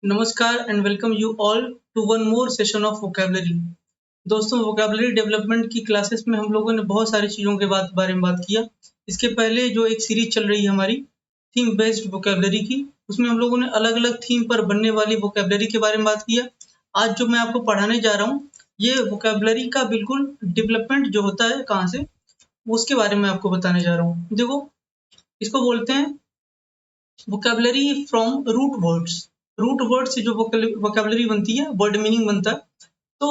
नमस्कार and welcome you all to one more session of vocabulary. दोस्तों, vocabulary development की classes में हम लोगों ने बहुत सारी चीज़ों के बारे में बात किया। इसके पहले जो एक सीरीज चल रही है हमारी थीम बेस्ड वोकैबुलरी की, उसमें हम लोगों ने अलग-अलग थीम पर बनने वाली वोकैबुलरी के बारे में बात किया। आज जो मैं आपको पढ़ाने जा रहा हूँ, ये वोकैबुलरी का बिल्कुल डेवलपमेंट जो होता है कहाँ से, उसके बारे में आपको बताने जा रहा हूँ। देखो, इसको बोलते हैं vocabulary from root words. Root word से जो वोकैबुलरी बनती है, वर्ड मीनिंग बनता है, तो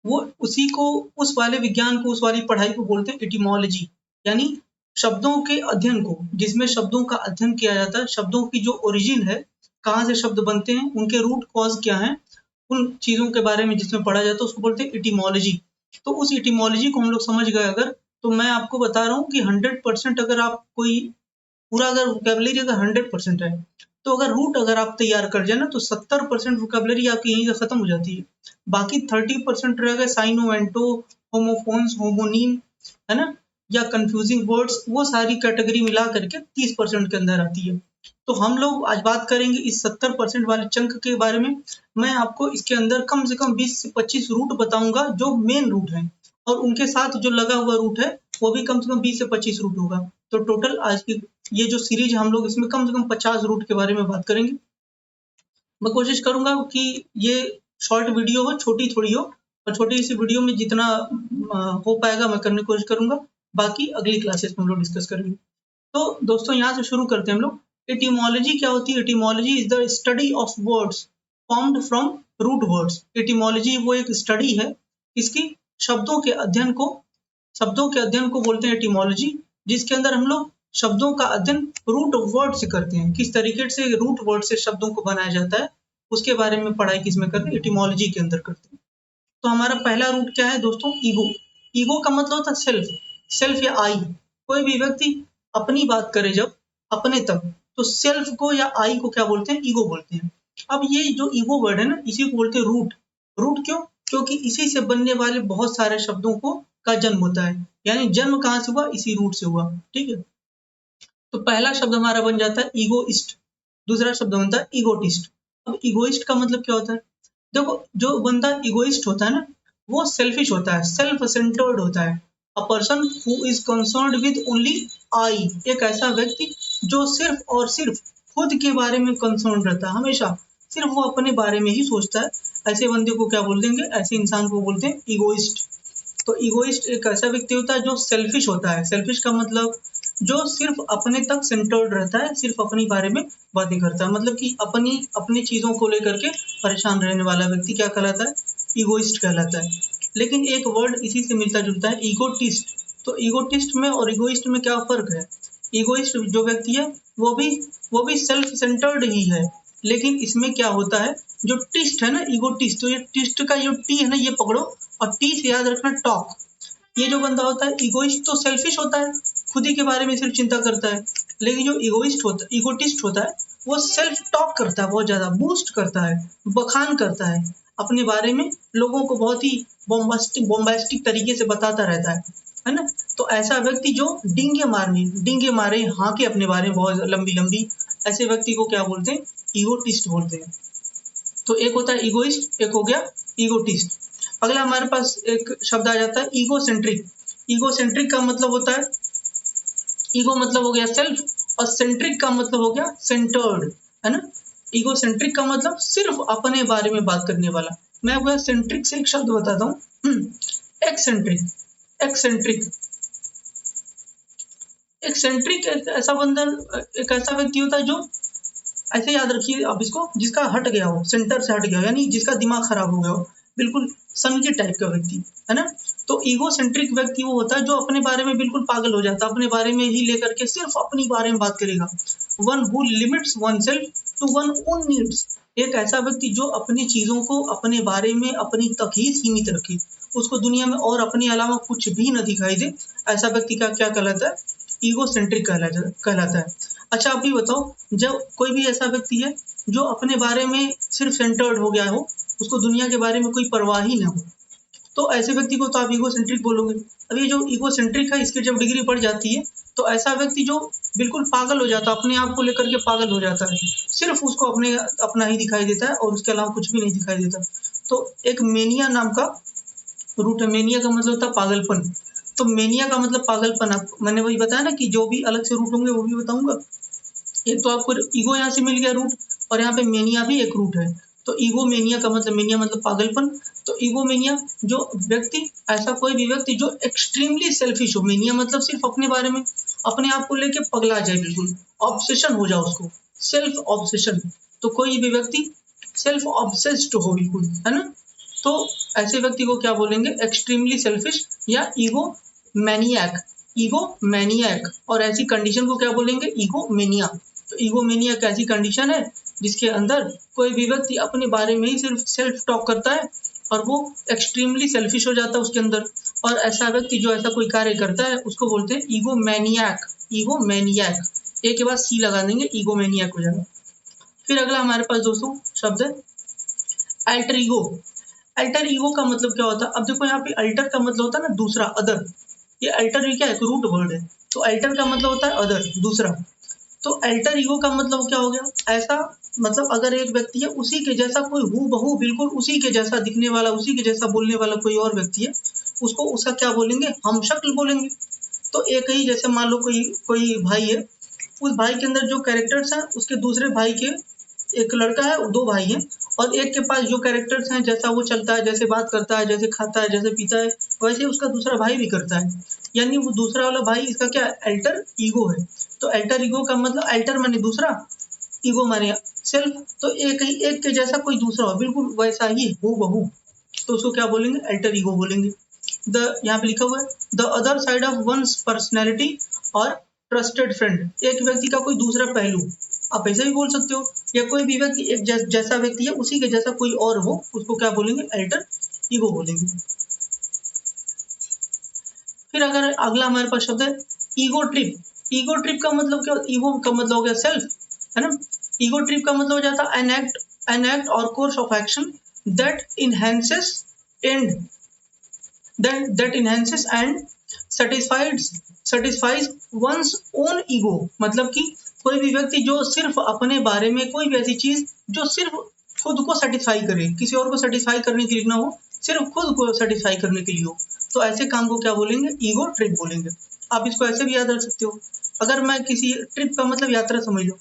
वो उसी को उस वाले विज्ञान को, उस वाली पढ़ाई को बोलते हैं एटिमोलॉजी, यानी शब्दों के अध्ययन को, जिसमें शब्दों का अध्ययन किया जाता है। शब्दों की जो ओरिजिन है, कहाँ से शब्द बनते हैं, उनके रूट कॉज क्या हैं, उन चीज़ों के बारे में जिसमें पढ़ा जाता है उसको बोलते हैं एटिमोलॉजी। तो उस एटिमोलॉजी को हम लोग समझ गए अगर, तो मैं आपको बता रहा हूँ कि 100% अगर आप कोई पूरा अगर वोकैबुलरी अगर 100% है, तो अगर रूट अगर आप तैयार कर जाए ना, तो 70% वोकैबुलरी आपकी यहीं से खत्म हो जाती है। बाकी 30% रहेगा साइनो, एंटो, होमोफोन्स, होमोनीम, है ना, या कंफ्यूजिंग वर्ड्स, वो सारी कैटेगरी मिला करके 30% के अंदर आती है। तो हम लोग आज बात करेंगे इस 70% वाले चंक के बारे में। मैं आपको इसके अंदर कम से कम 20 से 25 रूट बताऊंगा जो मेन रूट हैं, और उनके साथ जो लगा हुआ रूट है वो भी कम से कम 20 से 25 रूट होगा। तो टोटल आज की ये जो सीरीज है, हम लोग इसमें कम से कम 50 रूट के बारे में बात करेंगे। मैं कोशिश करूंगा कि ये शॉर्ट वीडियो हो, छोटी थोड़ी हो, और छोटी सी वीडियो में जितना हो पाएगा मैं करने की कोशिश करूंगा। बाकी अगली क्लासेस में हम लोग डिस्कस करेंगे। तो दोस्तों, यहाँ से शुरू करते हैं हम लोग। एटिमोलॉजी क्या होती है? Etymology is the study of words formed from root words. Etymology वो एक स्टडी है, इसकी शब्दों के अध्ययन को, शब्दों के अध्ययन को बोलते हैं एटिमोलॉजी, जिसके अंदर हम लोग शब्दों का अध्ययन रूट वर्ड से करते हैं। किस तरीके से रूट वर्ड से शब्दों को बनाया जाता है, उसके बारे में पढ़ाई किसमें करते हैं? एटिमोलॉजी के अंदर करते हैं। तो हमारा पहला रूट क्या है दोस्तों? ईगो। ईगो का मतलब होता है सेल्फ, सेल्फ या आई। कोई भी व्यक्ति अपनी बात करे जब, अपने तक, तो सेल्फ को या आई को क्या बोलते हैं? ईगो बोलते हैं। अब ये जो ईगो वर्ड है ना, इसी को बोलते हैं रूट। रूट क्यों? क्योंकि इसी से बनने वाले बहुत सारे शब्दों को का जन्म होता है। यानी जन्म कहाँ से हुआ? इसी रूट से हुआ। ठीक है। तो पहला शब्द हमारा बन जाता है ईगोइस्ट, दूसरा शब्द बनता है ईगोटिस्ट। अब ईगोइस्ट का मतलब क्या होता है? देखो, जो बंदा इगोइस्ट होता है ना, वो सेल्फिश होता है, सेल्फ सेंटर्ड होता है। A person who is concerned with only I, एक ऐसा व्यक्ति जो सिर्फ और सिर्फ खुद के बारे में कंसर्न रहता है, हमेशा सिर्फ वो अपने बारे में ही सोचता है। ऐसे बंदे को क्या बोल देंगे? ऐसे इंसान को बोलते हैं ईगोइस्ट। तो ईगोइस्ट एक ऐसा व्यक्ति होता है जो सेल्फिश होता है। सेल्फिश का मतलब जो सिर्फ अपने तक सेंटर्ड रहता है, सिर्फ अपनी बारे में बातें करता है, मतलब कि अपनी अपनी चीजों को लेकर के परेशान रहने वाला व्यक्ति क्या कहलाता है? ईगोइस्ट कहलाता है। लेकिन एक वर्ड इसी से मिलता जुलता है, ईगोटिस्ट। तो ईगोटिस्ट में और ईगोइस्ट में क्या फर्क है? ईगोइस्ट जो व्यक्ति है वो भी सेल्फ सेंटर्ड ही है, लेकिन इसमें क्या होता है, जो टिस्ट है ना, ईगोटिस्ट, तो ये टिस्ट का जो टी है ना, ये पकड़ो, और टी से याद रखना टॉक। ये जो बंदा होता है इगोइस्ट, तो सेल्फिश होता है, खुद ही के बारे में सिर्फ चिंता करता है। लेकिन जो इगोटिस्ट होता है, वो सेल्फ टॉक करता है, बहुत ज्यादा बूस्ट करता है, बखान करता है अपने बारे में, लोगों को बहुत ही बॉम्बास्टिक तरीके से बताता रहता है ना। तो ऐसा व्यक्ति जो डींगे मारे हाँके अपने बारे में बहुत लंबी लंबी, ऐसे व्यक्ति को क्या बोलते हैं? ईगोटिस्ट बोलते हैं। तो एक होता है इगोइस्ट, एक हो गया ईगोटिस्ट। अगला हमारे पास एक शब्द आ जाता है ईगोसेंट्रिक। ईगोसेंट्रिक का मतलब होता है, ईगो मतलब हो गया सेल्फ, और सेंट्रिक का मतलब हो गया सेंटर्ड, है ना। ईगोसेंट्रिक का मतलब सिर्फ अपने बारे में बात करने वाला। मैं आपको सेंट्रिक से एक शब्द बताता हूँ, एक्सेंट्रिक। एक्सेंट्रिक एक्सेंट्रिक एक ऐसा व्यक्ति होता है जो, ऐसे याद रखिए आप इसको, जिसका हट गया हो, सेंटर से हट गया हो, यानी जिसका दिमाग खराब हो गया हो, बिल्कुल सनकी टाइप का व्यक्ति, है ना। तो ईगो सेंट्रिक व्यक्ति वो होता है जो अपने बारे में बिल्कुल पागल हो जाता है, अपने बारे में ही लेकर के सिर्फ अपनी बारे में बात करेगा। One who limits oneself to one own needs. एक ऐसा व्यक्ति जो अपनी चीजों को अपने बारे में अपनी तक ही सीमित रखे, उसको दुनिया में और अपने अलावा कुछ भी न दिखाई दे, ऐसा व्यक्ति का क्या कहलाता है? ईगो सेंट्रिक कहलाता है। अच्छा, आप भी बताओ, जब कोई भी ऐसा व्यक्ति है जो अपने बारे में सिर्फ सेंटर्ड हो गया हो, उसको दुनिया के बारे में कोई परवाह ही ना हो, तो ऐसे व्यक्ति को तो आप ईगोसेंट्रिक बोलोगे। अब ये जो ईगोसेंट्रिक है, इसकी जब डिग्री बढ़ जाती है, तो ऐसा व्यक्ति जो बिल्कुल पागल हो जाता है, अपने आप को लेकर के पागल हो जाता है, सिर्फ उसको अपना ही दिखाई देता है और उसके अलावा कुछ भी नहीं दिखाई देता। तो एक मेनिया नाम का रूट है। मेनिया का मतलब होता है पागलपन। तो मेनिया का मतलब पागलपन, मैंने वही बताया ना कि जो भी अलग से रूट होंगे वो भी बताऊंगा। एक तो आपको ईगो यहाँ से मिल गया रूट, और यहाँ पे मेनिया भी एक रूट है। तो ईगो मेनिया का मतलब, मेनिया मतलब पागलपन। तो ईगो मेनिया जो व्यक्ति, ऐसा कोई भी व्यक्ति जो एक्सट्रीमली सेल्फिश हो। मेनिया मतलब सिर्फ अपने बारे में, अपने आप को लेके पगला जाए, बिल्कुल ऑब्सेशन हो जाए उसको, सेल्फ ऑब्सेशन। तो कोई भी व्यक्ति सेल्फ ऑब्सेस्ड हो बिल्कुल, है ना। तो ऐसे व्यक्ति को क्या बोलेंगे, एक्सट्रीमली सेल्फिश या ईगो मैनियक। Ego maniac. और ऐसी कंडीशन को क्या बोलेंगे, ईगो मेनिया। तो ईगो मेनिया एक ऐसी कंडीशन है जिसके अंदर कोई भी व्यक्ति अपने बारे में ही सिर्फ सेल्फ टॉक करता है और वो एक्सट्रीमली सेल्फिश हो जाता है उसके अंदर। और ऐसा व्यक्ति जो ऐसा कोई कार्य करता है उसको बोलते हैं ईगो मैनियक। ईगो मैनियक, ए के बाद सी लगा देंगे, ईगो मैनियक हो जाएगा। फिर अगला हमारे पास दोस्तों शब्द है अल्टर ईगो। अल्टर ईगो का मतलब क्या होता है, अब देखो यहाँ पे अल्टर का मतलब होता है ना दूसरा, अदर। ये अल्टर भी क्या है, एक रूट वर्ड है। तो अल्टर का मतलब होता है अदर, दूसरा। तो अल्टर ईगो का मतलब क्या हो गया, ऐसा मतलब अगर एक व्यक्ति है उसी के जैसा कोई हूबहू बिल्कुल उसी के जैसा दिखने वाला, उसी के जैसा बोलने वाला कोई और व्यक्ति है, उसको उसका क्या बोलेंगे, हमशक्ल बोलेंगे। तो एक ही जैसे मान लो कोई कोई भाई है, उस भाई के अंदर जो कैरेक्टर्स हैं उसके दूसरे भाई के, एक लड़का है, दो भाई हैं, और एक के पास जो कैरेक्टर्स हैं, जैसा वो चलता है, जैसे बात करता है, जैसे खाता है, जैसे पीता है, वैसे उसका दूसरा भाई भी करता है। यानी वो दूसरा वाला भाई इसका क्या अल्टर ईगो है। तो अल्टर ईगो का मतलब, अल्टर माने दूसरा, ईगो माने सेल्फ। तो एक के जैसा कोई दूसरा हो, बिल्कुल वैसा ही हूबहू, तो उसको क्या बोलेंगे, अल्टर ईगो बोलेंगे। द यहाँ पे लिखा हुआ है the other side of one's personality और ट्रस्टेड फ्रेंड। एक व्यक्ति का कोई दूसरा पहलू, आप ऐसे भी बोल सकते हो, या कोई भी व्यक्ति एक जैसा व्यक्ति है उसी के जैसा कोई और हो, उसको क्या बोलेंगे, अल्टर ईगो बोलेंगे। फिर अगर अगला हमारे पास शब्द है ईगो ट्रिप। ईगो ट्रिप का मतलब क्या, ईगो का मतलब हो गया सेल्फ, है ना। ईगो ट्रिप का मतलब हो जाता है एन एक्ट और course of action that enhances and that enhances and satisfies one's own ego। मतलब कि कोई भी व्यक्ति जो सिर्फ अपने बारे में, कोई भी ऐसी चीज जो सिर्फ खुद को सेटिस्फाई करे, किसी और को सेटिस्फाई करने के लिए ना हो, सिर्फ खुद को सेटिस्फाई करने के लिए हो, तो ऐसे काम को क्या बोलेंगे, ईगो ट्रिप बोलेंगे। आप इसको ऐसे भी याद रख सकते हो, अगर मैं किसी ट्रिप का मतलब यात्रा समझ लो,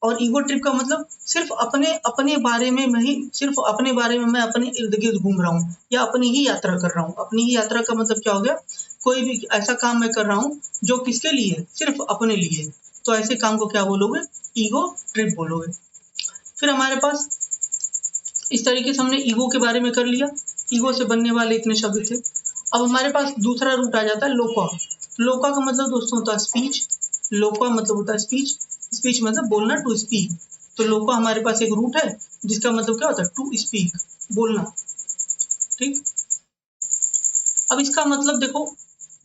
और ईगो ट्रिप का मतलब सिर्फ अपने अपने बारे में मैं ही, सिर्फ अपने बारे में मैं अपने इर्द गिर्द घूम रहा हूँ या अपनी ही यात्रा कर रहा हूँ। अपनी ही यात्रा का मतलब क्या हो गया, कोई भी ऐसा काम मैं कर रहा हूँ जो किसके लिए, सिर्फ अपने लिए। तो ऐसे काम को क्या बोलोगे, ईगो ट्रिप बोलोगे। फिर हमारे पास इस तरीके से हमने ईगो के बारे में कर लिया, ईगो से बनने वाले इतने शब्द थे। अब हमारे पास दूसरा रूट आ जाता है लोका। लोका का मतलब दोस्तों होता है स्पीच। लोका मतलब होता है स्पीच, स्पीच मतलब बोलना, टू स्पीक। तो लोका हमारे पास एक रूट है जिसका मतलब क्या होता है, टू स्पीक, बोलना। ठीक, अब इसका मतलब देखो,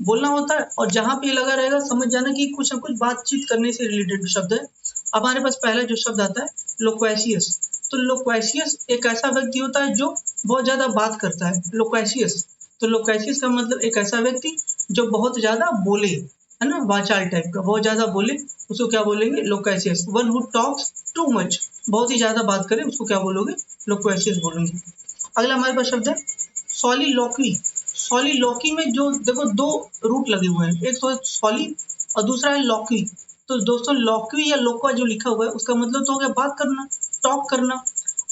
बोलना होता है, और जहां पे लगा रहेगा समझ जाना कि कुछ ना कुछ बातचीत करने से रिलेटेड शब्द है। अब हमारे पास पहला जो शब्द आता है लोक्वेशियस। तो लोक्वेशियस एक ऐसा व्यक्ति होता है जो बहुत ज्यादा बात करता है, लोक्वेशियस। तो लोक्वेशियस का मतलब एक ऐसा व्यक्ति जो बहुत ज्यादा बोले, है ना, वाचाल टाइप का, बहुत ज्यादा बोले, उसको क्या बोलेंगे, loquacious. One who talks too much, बहुत ही ज्यादा बात करे, उसको क्या बोलोगे, लोक्वेशियस बोलेंगे। अगला हमारे पास शब्द है सॉलिलॉक्वी। सॉलिलॉक्वी में जो देखो दो रूट लगे हुए हैं, एक तो है सॉली और दूसरा है लॉक्वी। तो दोस्तों लॉक्वी या लोक्वा जो लिखा हुआ है उसका मतलब तो हो गया बात करना, टॉक करना।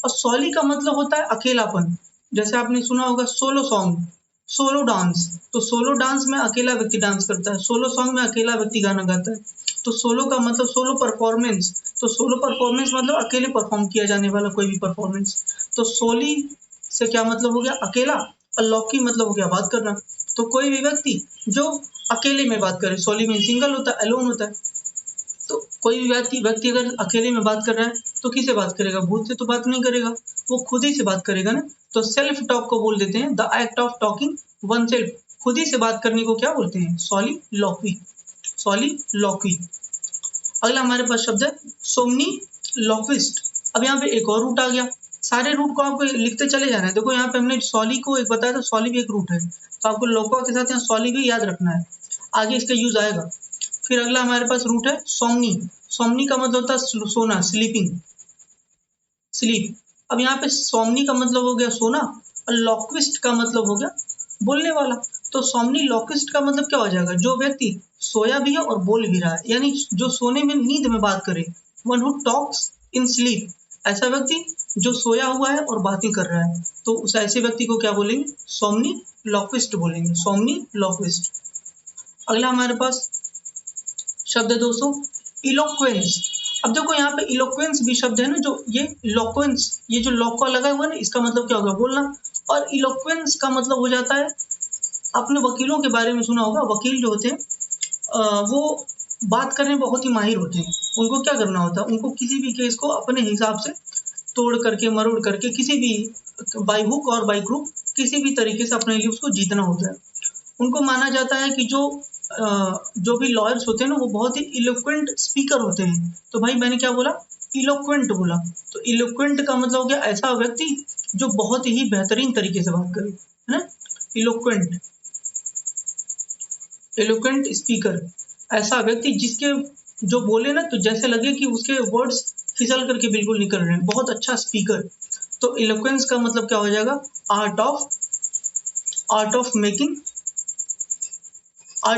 और सॉली का मतलब होता है अकेलापन। जैसे आपने सुना होगा सोलो सॉन्ग, सोलो डांस। तो सोलो डांस में अकेला व्यक्ति डांस करता है, सोलो सॉन्ग में अकेला व्यक्ति गाना गाता है। तो सोलो का मतलब सोलो परफॉर्मेंस। तो सोलो परफॉर्मेंस मतलब अकेले परफॉर्म किया जाने वाला कोई भी परफॉर्मेंस। तो सोली से क्या मतलब हो गया, अकेला, और लॉकी मतलब हो गया बात करना। तो कोई भी व्यक्ति जो अकेले में बात करे, सोली में सिंगल होता है, अलोन होता है। तो कोई भी व्यक्ति व्यक्ति अगर अकेले में बात कर रहा है तो किससे बात करेगा, भूत से तो बात नहीं करेगा, वो खुद ही से बात करेगा ना। तो सेल्फ टॉक को बोल देते हैं the act of talking one self. खुद ही से बात करने को क्या बोलते हैं, सॉलिलॉक्वी। सॉलिलॉक्वी। अगला हमारे पास शब्द है सोमनीलॉक्विस्ट। अब यहाँ पे एक और रूट आ गया, सारे रूट को आपको लिखते चले जाना है। देखो यहाँ पे हमने सॉली को एक बताया था, सॉली भी एक रूट है, तो आपको लोका के साथ यहाँ सॉली भी याद रखना है, आगे इसका यूज आएगा। फिर अगला हमारे पास रूट है सोमनी। सोमनी का मतलब होता है सोना, स्लीपिंग, स्लीप। अब यहाँ पे सोमनी का मतलब हो गया सोना और लॉक्विस्ट का मतलब हो गया बोलने वाला। तो सोमनी लॉक्विस्ट का मतलब क्या हो जाएगा, जो व्यक्ति सोया भी है और बोल भी रहा है, यानी जो सोने में नींद में बात करे, one who talks in sleep, ऐसा व्यक्ति जो सोया हुआ है और बातें कर रहा है, तो उस ऐसे व्यक्ति को क्या बोलेंगे, सोमनी लॉक्विस्ट बोलेंगे, सोमनी लॉक्विस्ट। अगला हमारे पास शब्द है दोस्तों इलोक्वेंस। अब देखो यहाँ पे इलोक्वेंस भी शब्द है ना, जो ये लोक्वेंस, ये जो लॉक लगा हुआ है ना, इसका मतलब क्या होगा, बोलना। और इलोक्वेंस का मतलब हो जाता है, आपने वकीलों के बारे में सुना होगा, वकील जो होते हैं वो बात करने में बहुत ही माहिर होते हैं। उनको क्या करना होता है, उनको किसी भी केस को अपने हिसाब से तोड़ करके मरोड़ करके किसी भी बाई हुक और बाई क्रूक किसी भी तरीके से अपने लिए उसको जीतना होता है। उनको माना जाता है कि जो भी लॉयर्स होते हैं ना, वो बहुत ही इलोक्वेंट स्पीकर होते हैं। तो भाई मैंने क्या बोला, इलोक्वेंट बोला। तो इलोक्वेंट का मतलब हो गया ऐसा व्यक्ति जो बहुत ही बेहतरीन तरीके से बात करे, है ना, इलोक्वेंट, इलोक्वेंट स्पीकर, ऐसा व्यक्ति जिसके जो बोले ना तो जैसे लगे कि उसके वर्ड्स फिसल करके बिल्कुल निकल रहे हैं, बहुत अच्छा स्पीकर। तो इलोक्वेंस का मतलब क्या हो जाएगा, art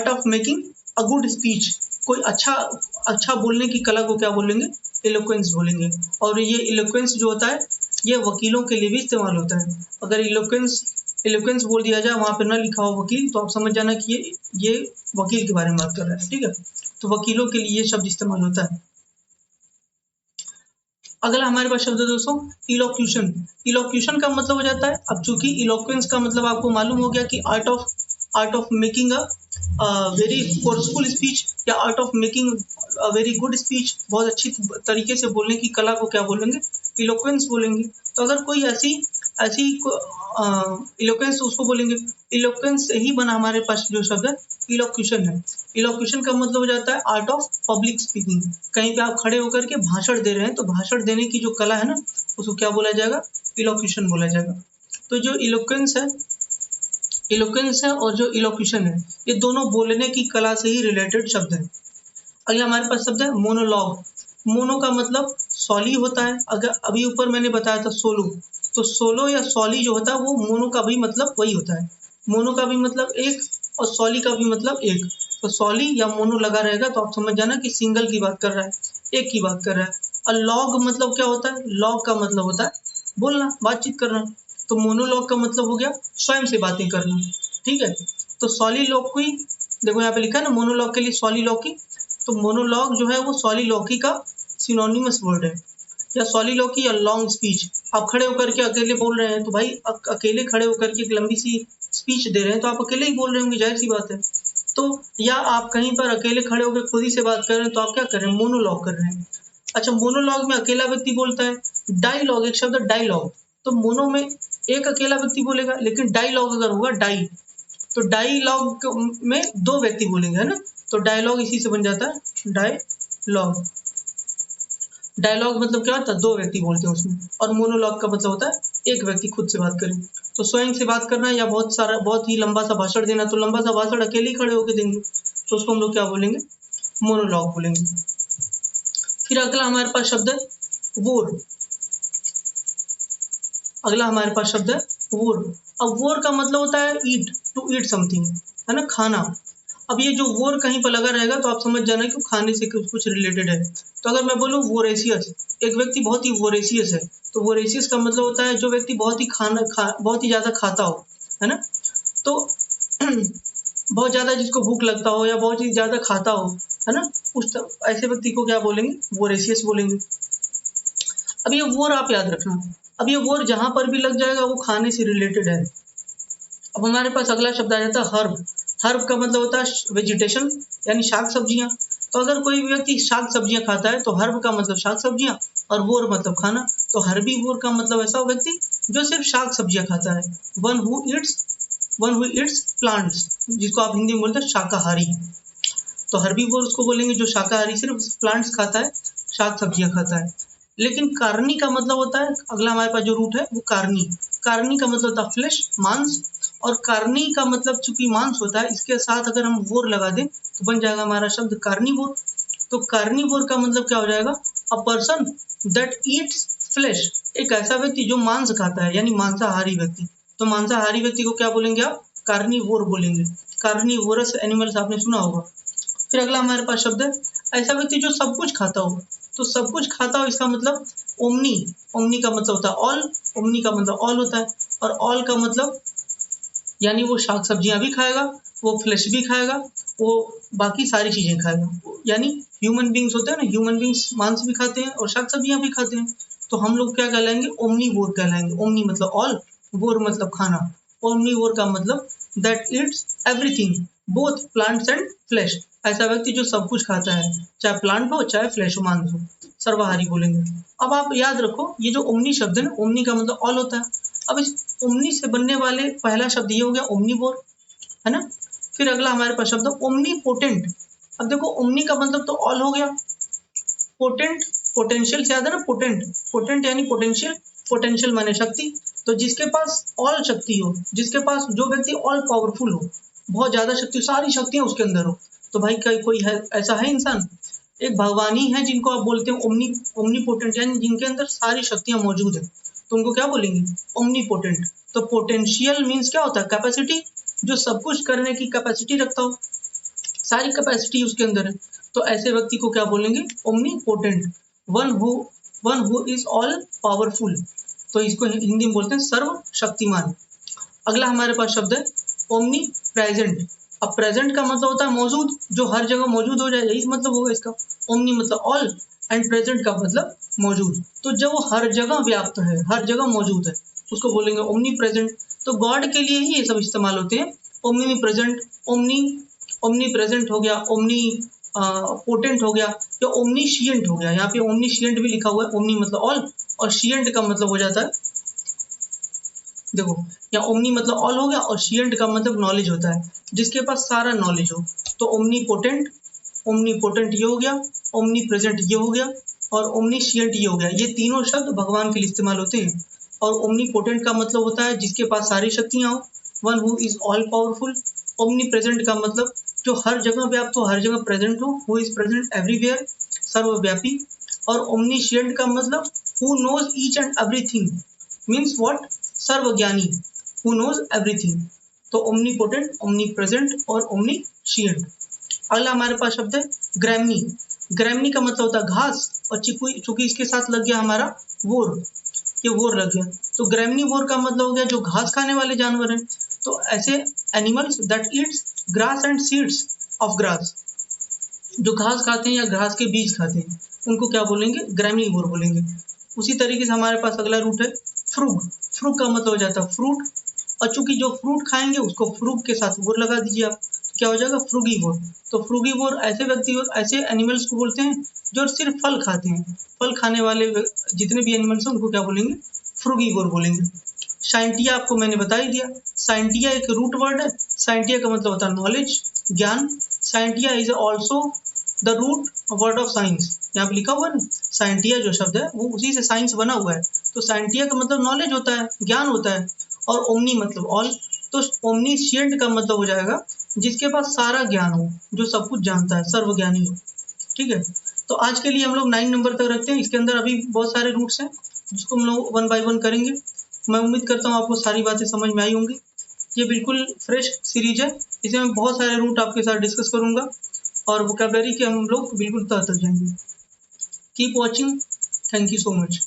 of making a good speech. कोई अच्छा बोलने की कला को क्या बोलेंगे, इलोक्वेंस बोलेंगे। और ये इलोक्वेंस जो होता है ये वकीलों के लिए भी इस्तेमाल होता है। अगर इलोक्वेंस बोल दिया जाए, वहां पे ना लिखा हो वकील, तो आप समझ जाना कि ये वकील के बारे में बात कर रहा है, ठीक है। तो वकीलों के लिए ये शब्द इस्तेमाल होता है। अगला हमारे पास शब्द है दोस्तों इलोक्यूशन। इलोक्यूशन का मतलब हो जाता है, अब चूंकि इलोक्वेंस का मतलब आपको मालूम हो गया कि art of making a very forceful speech, या art of making a very good speech, बहुत अच्छी तरीके से बोलने की कला को क्या बोलेंगे, इलोक्वेंस बोलेंगे। तो अगर कोई ऐसी ऐसी इलोक्वेंस, उसको बोलेंगे। इलोक्वेंस से ही बना हमारे पास जो शब्द है इलोक्यूशन है। इलोक्यूशन का मतलब हो जाता है आर्ट ऑफ पब्लिक स्पीकिंग। कहीं पे आप खड़े होकर के भाषण दे रहे हैं, तो भाषण देने की जो कला है ना, उसको क्या बोला जाएगा, इलोक्यूशन बोला जाएगा। तो जो इलोक्वेंस है और जो इलोक्यूशन है, ये दोनों बोलने की कला से ही रिलेटेड शब्द है। अगला हमारे पास शब्द है मोनोलॉग। मोनो का मतलब सॉली होता है। अगर अभी ऊपर मैंने बताया था सोलो, तो सोलो या सॉली जो होता है वो मोनो का भी मतलब वही होता है। मोनो का भी मतलब एक और सॉली का भी मतलब एक। तो सॉली या मोनो लगा रहेगा तो आप समझ जाना कि सिंगल की बात कर रहा है, एक की बात कर रहा है। और लॉग मतलब क्या होता है, लॉग का मतलब होता है बोलना, बातचीत करना। तो मोनोलॉग का मतलब हो गया स्वयं से बातें करना, ठीक है। तो सॉलीलोक्वी, देखो यहाँ पे लिखा है ना मोनोलॉग के लिए सॉलीलोक्वी। तो मोनोलॉग जो है वो सॉलीलोक्वी का सिनोनिमस वर्ड है, या सॉलीलोक्वी या लॉन्ग स्पीच। आप खड़े होकर के अकेले बोल रहे हैं, तो भाई अकेले खड़े होकर के एक लंबी सी स्पीच दे रहे हैं, तो आप अकेले ही बोल रहे होंगे, जाहिर सी बात है। तो या आप कहीं पर अकेले खड़े होकर खुद ही से बात कर रहे हैं, तो आप क्या कर रहे हैं, मोनोलॉग कर रहे हैं। अच्छा, मोनोलॉग में अकेला व्यक्ति बोलता है। डायलॉग, एक शब्द डायलॉग, तो मोनो में एक अकेला व्यक्ति बोलेगा, लेकिन डायलॉग अगर होगा तो डायलॉग में दो व्यक्ति बोलेंगे, है ना। तो डायलॉग इसी से बन जाता है डायलॉग। डायलॉग मतलब क्या होता है, दो व्यक्ति बोलते हैं उसमें। और मोनोलॉग का मतलब होता है एक व्यक्ति खुद से बात करे। तो स्वयं से बात करना या बहुत ही लंबा सा भाषण देना, तो लंबा सा भाषण अकेले ही खड़े होकर देंगे, तो उसको हम लोग क्या बोलेंगे, मोनोलॉग बोलेंगे। फिर अगला हमारे पास शब्द है वोर। अगला हमारे पास शब्द है वोर। अब वोर का मतलब होता है ईट, टू ईट समथिंग, है ना, खाना। अब ये जो वोर कहीं पर लगा रहेगा तो आप समझ जाना कि खाने से कुछ रिलेटेड है। तो अगर मैं बोलूँ वोरेशियस, एक व्यक्ति बहुत ही वोरेशियस है, तो वोरेशियस का मतलब होता है जो व्यक्ति बहुत ही ज्यादा खाता हो, है ना। तो बहुत ज्यादा जिसको भूख लगता हो या बहुत ही ज्यादा खाता हो, है ना, ऐसे व्यक्ति को क्या बोलेंगे, वोरेशियस बोलेंगे। अब ये वोर आप याद रखना, अब ये वोर जहां पर भी लग जाएगा वो खाने से रिलेटेड है। अब हमारे पास अगला शब्द आ जाता है हर्ब। हर्ब का मतलब होता है वेजिटेशन, यानी शाक सब्जियां। तो अगर कोई व्यक्ति शाक सब्जियां खाता है तो हर्ब का मतलब शाक सब्जियां और वोर मतलब खाना। तो हर्बी वोर का मतलब ऐसा व्यक्ति जो सिर्फ शाक सब्जियां खाता है, वन हु इट्स प्लांट्स, जिसको आप हिंदी में बोलते हैं शाकाहारी। तो हर्बीवोर उसको बोलेंगे जो शाकाहारी, सिर्फ प्लांट्स खाता है, शाक सब्जियां खाता है। लेकिन कार्नी का मतलब होता है, अगला हमारे पास जो रूट है वो कार्नी। कार्नी का मतलब होता है फ्लेश, मांस। और कार्नी का मतलब चूंकि मांस होता है, इसके साथ अगर हम वोर लगा दें तो बन जाएगा हमारा शब्द कार्निवोर। तो कार्निवोर का मतलब क्या हो जाएगा? A person that eats flesh, एक ऐसा व्यक्ति जो मांस खाता है, यानी मांसाहारी व्यक्ति। तो मांसाहारी व्यक्ति को क्या बोलेंगे आप? कार्निवोर बोलेंगे। कार्निवोरस एनिमल्स आपने सुना होगा। फिर अगला हमारे पास शब्द है ऐसा व्यक्ति जो सब कुछ खाता हो। तो सब कुछ खाता हो इसका मतलब ओमनी। ओमनी का मतलब होता है ऑल। ओमनी का मतलब ऑल होता है, और ऑल का मतलब यानी वो शाक सब्जियां भी खाएगा, वो फ्लेश भी खाएगा, वो बाकी सारी चीजें खाएगा। यानी ह्यूमन बींग्स होते हैं ना, ह्यूमन बींग्स मांस भी खाते हैं और शाक सब्जियां भी खाते हैं। तो हम लोग क्या कहलाएंगे? ओमनीवोर कहलाएंगे। ओमनी मतलब ऑल, वोर मतलब खाना। ओमनीवोर का मतलब that eats everything both plants and flesh, ऐसा व्यक्ति जो सब कुछ खाता है, चाहे प्लांट हो चाहे फ्लेश हो, मांस हो, सर्वाहारी बोलेंगे। अब आप याद रखो ये जो ओमनी शब्द है ना, ओमनी का मतलब ऑल होता है। अब इस ओमनी से बनने वाले पहला शब्द ये हो गया ओमनीवोर, है ना। फिर अगला हमारे पास शब्द ओमनीपोटेंट। अब देखो ओमनी का मतलब तो ऑल हो गया, पोटेंट पोटेंशियल से याद है ना, पोटेंट पोटेंट यानी पोटेंशियल, पोटेंशियल माने शक्ति। तो जिसके पास ऑल शक्ति हो, जिसके पास जो व्यक्ति ऑल पावरफुल हो, बहुत ज्यादा शक्ति, सारी शक्तियां उसके अंदर हो, तो भाई कोई है ऐसा है इंसान? एक भगवान ही है जिनको आप बोलते हैं ओमनीपोटेंट, यानी जिनके अंदर सारी शक्तियां मौजूद है, तो उनको क्या बोलेंगे? ओमनीपोटेंट। तो पोटेंशियल मीन्स क्या होता है? कैपेसिटी, जो सब कुछ करने की कैपेसिटी रखता हो, सारी कैपेसिटी उसके अंदर है। तो ऐसे व्यक्ति को क्या बोलेंगे? Omnipotent. One who one who is all powerful, तो इसको हिंदी में बोलते हैं सर्वशक्तिमान। अगला हमारे पास शब्द है ओमनी प्रेजेंट। अब प्रेजेंट का मतलब होता है मौजूद, जो हर जगह मौजूद हो जाए, यही मतलब होगा इसका। ओमनी मतलब ऑल एंड प्रेजेंट का मतलब मौजूद, तो जब वो हर जगह व्याप्त है, हर जगह मौजूद है, उसको बोलेंगे ओमनी प्रेजेंट। तो गॉड के लिए ही ये सब इस्तेमाल होते हैं, omni present, omni omni present हो गया, ओमनी पोटेंट हो गया, या ओमनीशिएंट हो गया। यहाँ पे ओमनीशिएंट भी लिखा हुआ है, ओमनी मतलब ऑल और शिएंट का मतलब हो जाता है, देखो या ओमनी मतलब ऑल हो गया और शिएंट का मतलब नॉलेज होता है, जिसके पास सारा नॉलेज हो। तो ओमनी पोटेंट ये हो गया, ओमनी प्रेजेंट ये हो गया, और ओमनीशिएंट ये हो गया। ये तीनों शब्द भगवान के लिए इस्तेमाल होते हैं। और ओमनी पोटेंट का मतलब होता है जिसके पास सारी शक्तियां हो, one who is all powerful. Omni present का मतलब जो हर जगह व्याप्त हो, हर जगह प्रेजेंट हो, हु इज प्रेजेंट एवरीवेयर, सर्वव्यापी। और ओमनीशिएंट का मतलब who knows each and everything, means what? सर्वज्ञानी, हु नोज एवरीथिंग। तो ओमनीपोटेंट, ओमनीप्रेजेंट और ओमनीशिएंट। अगला हमारे पास शब्द है ग्रैमनी। ग्रैमनी का मतलब होता है घास, और चूंकि इसके साथ लग गया हमारा वोर, ये वोर लग गया, तो ग्रैमनी वोर का मतलब हो गया जो घास खाने वाले जानवर हैं। तो ऐसे animals that eats grass and seeds of grass, जो घास खाते हैं या घास के बीज खाते हैं, उनको क्या बोलेंगे? ग्रैमनीवोर बोलेंगे। उसी तरीके से हमारे पास अगला रूट है फ्रूग। फ्रूग का मतलब हो जाता है फ्रूट, और चूंकि जो फ्रूट खाएंगे उसको फ्रूग के साथ वोर लगा दीजिए आप, तो क्या हो जाएगा? फ्रूगीवोर। तो फ्रूगीवोर ऐसे व्यक्ति, ऐसे एनिमल्स को बोलते हैं जो सिर्फ फल खाते हैं। फल खाने वाले जितने भी एनिमल्स हैं उनको क्या बोलेंगे? फ्रूगीवोर बोलेंगे। साइंटिया आपको मैंने बता ही दिया। साइंटिया एक रूट वर्ड है। साइंटिया का मतलब होता है नॉलेज, ज्ञान। Scientia is also the root word of science. यहाँ पे लिखा हुआ है ना, साइंटिया जो शब्द है वो उसी से साइंस बना हुआ है। तो साइंटिया का मतलब नॉलेज होता है, ज्ञान होता है, और ओमनी मतलब ऑल। तो ओमनीशिएंट का मतलब हो जाएगा जिसके पास सारा ज्ञान हो, जो सब कुछ जानता है, सर्वज्ञानी हो। ठीक है, तो आज के लिए हम लोग 9 नंबर तक रखते हैं। इसके अंदर अभी बहुत सारे रूट्स हैं जिसको हम लोग 1 बाय 1 करेंगे। मैं उम्मीद करता हूँ आपको सारी बातें समझ में आई होंगी। ये बिल्कुल फ्रेश सीरीज है, इसे मैं बहुत सारे रूट आपके साथ डिस्कस करूंगा, और वोकैबुलरी के हम लोग बिल्कुल तह तक जाएंगे। Keep watching, thank you so much.